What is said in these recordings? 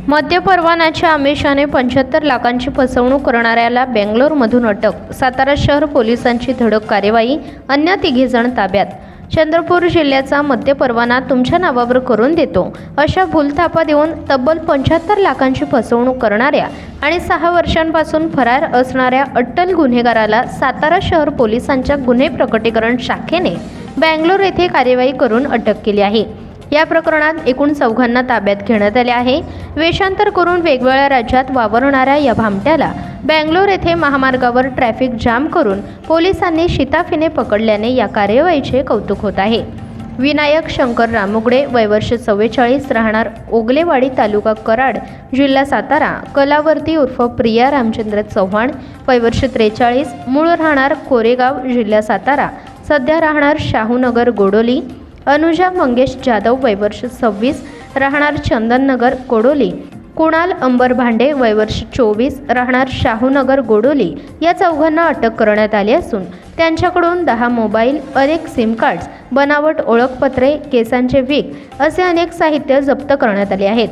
मद्य परवान्याच्या आमिषाने 75 लाखांची फसवणूक करणाऱ्याला बेंगलोरमधून अटक. सातारा शहर पोलिसांची धडक कार्यवाही. अन्य 3 जण ताब्यात. चंद्रपूर जिल्ह्याचा मद्य परवाना तुमच्या नावावर करून देतो अशा भूलथापा देऊन तब्बल 75 लाखांची फसवणूक करणाऱ्या आणि 6 वर्षांपासून फरार असणाऱ्या अट्टल गुन्हेगाराला सातारा शहर पोलिसांच्या गुन्हे प्रकटीकरण शाखेने बेंगलोर येथे कार्यवाही करून अटक केली आहे. या प्रकरणात एकूण 4 ताब्यात घेण्यात आले आहे. वेषांतर करून वेगवेगळ्या राज्यात वावरणाऱ्या या भामट्याला बेंगलोर येथे महामार्गावर ट्रॅफिक जाम करून पोलिसांनी शिताफीने पकडल्याने या कार्यवाहीचे कौतुक होत आहे. विनायक शंकर रामुगडे, वय वर्ष 44, राहणार ओगलेवाडी, तालुका कराड, जिल्हा सातारा. कलावर्ती उर्फ प्रिया रामचंद्र चव्हाण, वय वर्ष 43, मूळ राहणार कोरेगाव, जिल्हा सातारा, सध्या राहणार शाहूनगर गोडोली. अनुजा मंगेश जाधव, वय वर्ष 26, राहणार चंदननगर कोडोली. कुणाल अंबर भांडे, वय वर्ष 24, राहणार शाहूनगर गोडोली. या 4 अटक करण्यात आली असून त्यांच्याकडून 10 मोबाईल, अनेक सिम कार्ड्स, बनावट ओळखपत्रे, केसांचे विग असे अनेक साहित्य जप्त करण्यात आले आहेत.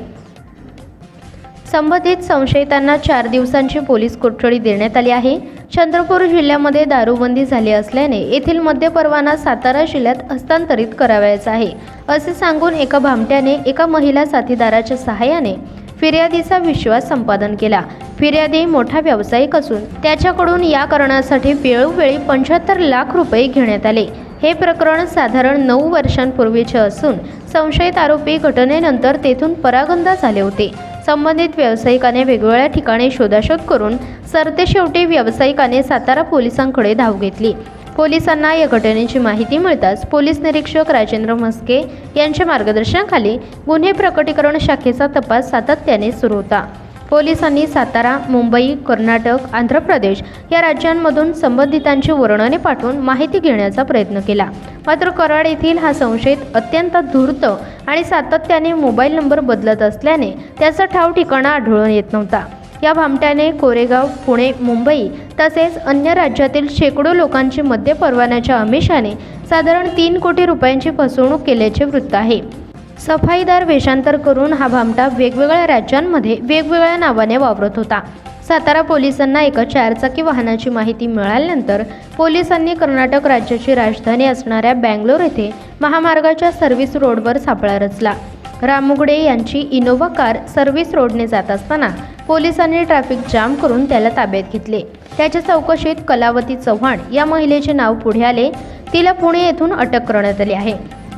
संबंधित संशयितांना 4 दिवसांची पोलीस कोठडी देण्यात आली आहे. चंद्रपूर जिल्ह्यामध्ये दारूबंदी झाली असल्याने येथील मद्य परवाना सातारा जिल्ह्यात हस्तांतरित करावयाचा आहे असे सांगून एका भामट्याने एका महिला साथीदाराच्या सहाय्याने फिर्यादीचा विश्वास संपादन केला. फिर्यादी मोठा व्यावसायिक असून त्याच्याकडून या कारणासाठी वेळोवेळी 75 लाख रुपये घेण्यात आले. हे प्रकरण साधारण 9 वर्षांपूर्वीचे असून संशयित आरोपी घटनेनंतर तेथून परागंदा झाले होते. संबंधित व्यावसायिकाने वेगवेगळ्या ठिकाणी शोधाशोध करून सरतेशेवटी व्यावसायिकाने सातारा पोलिसांकडे धाव घेतली. पोलिसांना या घटनेची माहिती मिळताच पोलीस निरीक्षक राजेंद्र म्हस्के यांच्या मार्गदर्शनाखाली गुन्हे प्रकटीकरण शाखेचा तपास सातत्याने सुरू होता. पोलिसांनी सातारा, मुंबई, कर्नाटक, आंध्र प्रदेश या राज्यांमधून संबंधितांची वर्णने पाठवून माहिती घेण्याचा प्रयत्न केला. मात्र कराड येथील हा संशयित अत्यंत धूर्त आणि सातत्याने मोबाईल नंबर बदलत असल्याने त्याचा ठाव ठिकाणा आढळून येत नव्हता. या भामट्याने कोरेगाव, पुणे, मुंबई तसेच अन्य राज्यातील शेकडो लोकांची मद्य परवान्याच्या आमिषाने साधारण 3 कोटी रुपयांची फसवणूक केल्याचे वृत्त आहे. सफाईदार वेषांतर करून हा भामटा वेगवेगळ्या राज्यांमध्ये वेगवेगळ्या नावाने वावरत होता. सातारा पोलिसांना एका 4 चाकी वाहनाची माहिती मिळाल्यानंतर पोलिसांनी कर्नाटक राज्याची राजधानी असणाऱ्या बेंगलोर येथे महामार्गाच्या सर्व्हिस रोडवर सापळा रचला. रामुगडे यांची इनोव्हा कार सर्व्हिस रोडने जात असताना पोलिसांनी ट्रॅफिक जाम करून त्याला ताब्यात घेतले. त्याच्या चौकशीत कलावती चव्हाण या महिलेचे नाव पुढे आले. तिला पुणे येथून अटक करण्यात आली आहे.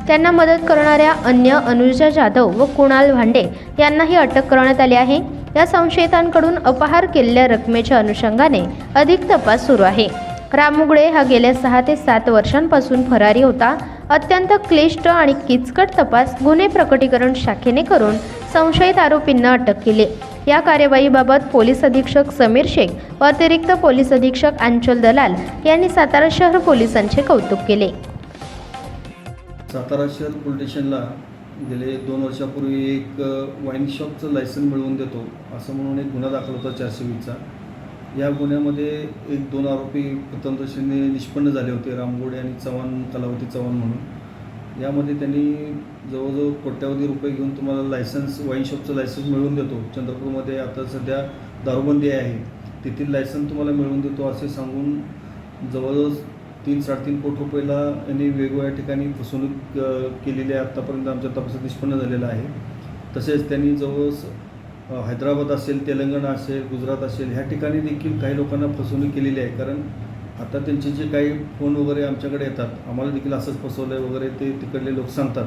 त्यांना मदत करणाऱ्या अन्य अनुजा जाधव व कुणाल भांडे यांनाही अटक करण्यात आली आहे. या संशयितांकडून अपहार केलेल्या रकमेच्या अनुषंगाने अधिक तपास सुरू आहे. रामुगडे हा गेल्या 6 ते 7 वर्षांपासून फरारी होता. अत्यंत क्लिष्ट आणि किचकट तपास गुन्हे प्रकटीकरण शाखेने करून संशयित आरोपींना अटक केली. या कार्यवाहीबाबत पोलीस अधीक्षक समीर शेख व अतिरिक्त पोलीस अधीक्षक अंचल दलाल यांनी सातारा शहर पोलिसांचे कौतुक केले. सातारा शहर पोलीस स्टेशनला गेले 2 वर्षापूर्वी एक वाईन शॉपचं लायसन मिळवून देतो असं म्हणून एक गुन्हा दाखल होता 420चा. या गुन्ह्यामध्ये 1-2 आरोपी प्रथमदर्शनी निष्पन्न झाले होते, रामगोडे आणि चव्हाण, कलावती चव्हाण म्हणून. यामध्ये त्यांनी जवळजवळ कोट्यावधी रुपये घेऊन तुम्हाला लायसन्स, वाईन शॉपचं लायसन्स मिळवून देतो, चंद्रपूरमध्ये आता सध्या दारूबंदी आहे, तेथील लायसन्स तुम्हाला मिळवून देतो असे सांगून जवळजवळ 3-3.5 कोटी रुपयाला यांनी वेगवेगळ्या ठिकाणी फसवणूक केलेली आहे. आत्तापर्यंत आमच्या तपासात निष्पन्न झालेला आहे. तसेच त्यांनी जवळ हैदराबाद असेल, तेलंगणा असेल, गुजरात असेल ह्या ठिकाणी देखील काही लोकांना फसवणूक केलेली आहे. कारण आता त्यांचे जे काही फोन वगैरे आमच्याकडे येतात, आम्हाला देखील असंच फसवलं आहे वगैरे ते तिकडले लोक सांगतात.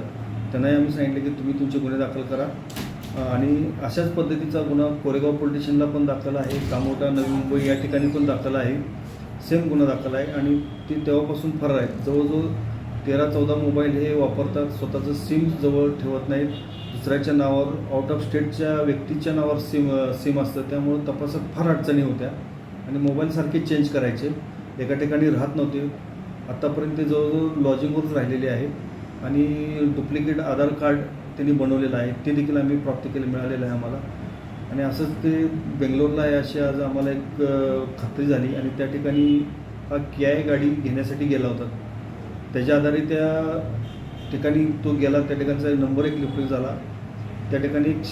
त्यांनाही आम्ही सांगितले की तुम्ही तुमचे गुन्हे दाखल करा. आणि अशाच पद्धतीचा गुन्हा कोरेगाव पोलीस स्टेशनला पण दाखल आहे, कामोठा, नवी मुंबई या ठिकाणी पण दाखल आहे. सेम गुन्हा दाखल आहे आणि ते तेव्हापासून फरार आहेत. जवळजवळ 13-14 मोबाईल हे वापरतात, स्वतःचं सिम जवळ ठेवत नाहीत, दुसऱ्याच्या नावावर, आउट ऑफ स्टेटच्या व्यक्तीच्या नावावर सिम असतं. त्यामुळं तपासात फार अडचणी होत्या आणि मोबाईल सारखे चेंज करायचे, एका ठिकाणी राहत नव्हते. आत्तापर्यंत ते जवळजवळ लॉजिंगवरच राहिलेले आहेत आणि डुप्लिकेट आधार कार्ड त्यांनी बनवलेलं आहे, ते देखील आम्ही प्राप्त मिळालेलं आहे आम्हाला. आणि असंच ते बेंगलोरला आहे अशी आज आम्हाला एक खात्री झाली आणि त्या ठिकाणी हा किया गाडी घेण्यासाठी गेला होता. त्याच्या आधारे त्या ठिकाणी तो गेला, त्या ठिकाणचा नंबर एक लिफ्ट झाला. त्या ठिकाणी एक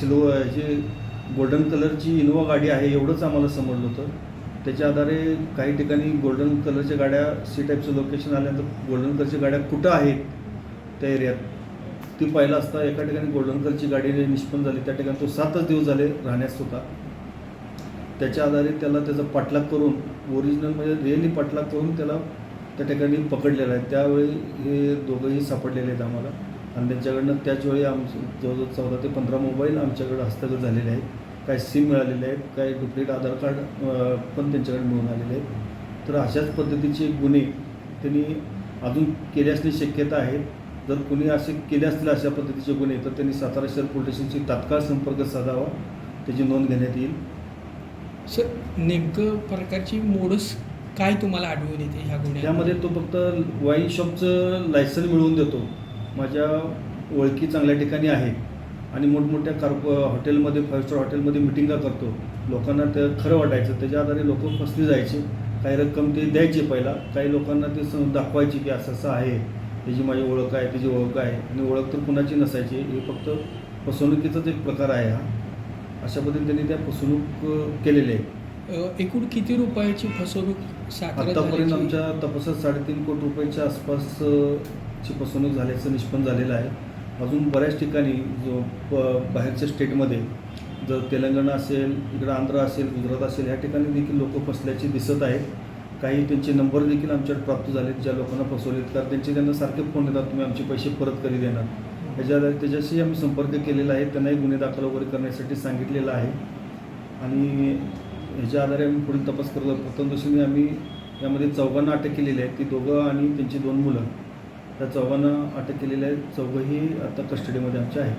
गोल्डन कलरची इनोवा गाडी आहे एवढंच आम्हाला समजलं होतं. त्याच्या आधारे काही ठिकाणी गोल्डन कलरच्या गाड्या सी टाईपचं लोकेशन आल्यानंतर गोल्डन कलरच्या गाड्या कुठं आहेत त्या एरियात ती पाहिलं असता एका ठिकाणी गोल्डन कलरची गाडी निष्पन्न झाली. त्या ठिकाणी तो 7च दिवस झाले राहण्यास होता. त्याच्या आधारे त्याला त्याचा पाठलाग करून ओरिजिनल म्हणजे रिअली पाठलाग करून त्याला त्या ठिकाणी पकडलेलं आहे. त्यावेळी हे दोघंही सापडलेले आहेत आम्हाला आणि त्यांच्याकडनं त्याच वेळी जवळजवळ 14 ते 15 मोबाईल आमच्याकडं हस्तगत झालेले आहेत. काही सिम मिळालेले आहेत, काही डुप्लिकेट आधार कार्ड पण त्यांच्याकडे मिळून आलेले आहेत. तर अशाच पद्धतीचे गुन्हे त्यांनी अजून केले असण्याची शक्यता आहे. जर कोणी असे केले असतील अशा पद्धतीचे गुन्हे तर त्यांनी सातारा शहर पोलीस स्टेशनशी तात्काळ संपर्क साधावा, त्याची नोंद घेण्यात येईल. सर, नेमकं प्रकारची मोडस काय तुम्हाला आढळून येते ह्या गुन्ह्यात? त्यामध्ये तो फक्त वाईन शॉपचं लायसन मिळवून देतो. माझ्या ओळखी चांगल्या ठिकाणी आहे आणि मोठमोठ्या हॉटेलमध्ये 5 स्टार हॉटेलमध्ये मिटिंगा करतो. लोकांना ते खरं वाटायचं, त्याच्या आधारे लोक फसली जायचे. काही रक्कम ते द्यायचे पहिला, काही लोकांना ते दाखवायचे की असं असं आहे, त्याची माझी ओळख आहे, त्याची ओळख आहे आणि ओळख तर कुणाची नसायची. हे फक्त फसवणुकीचाच एक प्रकार आहे हा. अशा पद्धतीने त्यांनी त्या फसवणूक केलेली आहे. एकूण किती रुपयाची फसवणूक सातारा आत्तापर्यंत झाल्याची? आमच्या तपासात 3.5 कोटी रुपयाच्या आसपासची फसवणूक झाल्याचं निष्पन्न झालेलं आहे. अजून बऱ्याच ठिकाणी जो बाहेरच्या स्टेटमध्ये जर तेलंगणा असेल, इकडं आंध्र असेल, गुजरात असेल, ह्या ठिकाणी देखील लोक फसल्याची दिसत आहेत. काही त्यांचे नंबर देखील आमच्याकडे प्राप्त झालेत ज्या लोकांना फसवलेत, कारण त्यांना सारखे फोन येतात, तुम्ही आमचे पैसे परत कधी देणार. त्याच्याशी आम्ही संपर्क केलेला आहे. त्यांनाही गुन्हे दाखल वगैरे करण्यासाठी सांगितलेलं आहे आणि ह्याच्या आधारे आम्ही पुढील तपास करतो. प्रथमदर्शनी आम्ही यामध्ये 4 अटक केलेली आहे. ती दोघं आणि त्यांची 2 मुलं, त्या 4 अटक केलेल्या आहेत. 4ही आता कस्टडीमध्ये आमच्या आहेत.